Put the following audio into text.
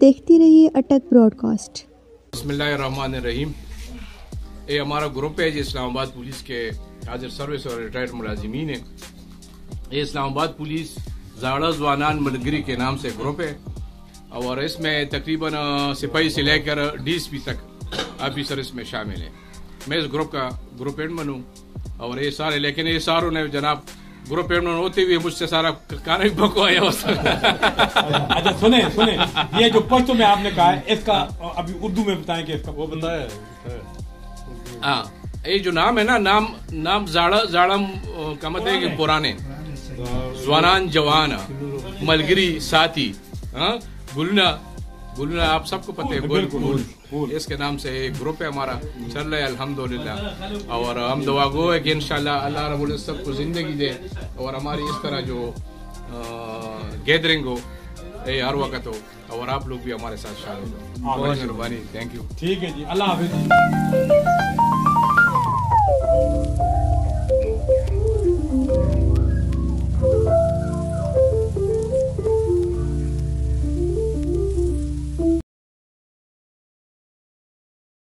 देखते रहिए अटक ब्रॉडकास्ट। बिस्मिल्लाहिर्रहमानिर्रहीम। ये हमारा ग्रुप है जो इस्लामाबाद पुलिस के हाजिर सर्विस और रिटायर्ड मुलाजिमीन है। ये इस्लामाबाद पुलिस ज़ाड़ा जवानान मलगिरी के नाम से ग्रुप है और इसमें तकरीबन सिपाही से लेकर DSP तक ऑफिसर इसमें शामिल है। मैं इस ग्रुप का ग्रुप एडमिन हूँ और ये सारे, लेकिन ये सारों ने जनाब ग्रुप एडमिन होते हुए मुझसे सारा खाना भी पकवाया। अच्छा सुने ये जो पश्तो में आपने कहा है इसका अभी उर्दू में बताएं कि इसका वो बताया। हाँ, ये जो नाम है ना, नाम ज़ाड़ा का मतलब है कि पुराने जवानान जवान मलगिरी साथी, गुलना आप सबको पता है, गुल इसके नाम से एक ग्रुप है हमारा, चल रहा है अल्हम्दुलिल्लाह। और हम दुआ गो है कि इंशाल्लाह अल्लाह रब्बुल इज्जत को जिंदगी दे और हमारी इस तरह जो गैदरिंग हो ये हर वक्त हो और आप लोग भी हमारे साथ शामिल हो। मेहरबानी, थैंक यू। ठीक है जी, अल्लाह हाफिज़।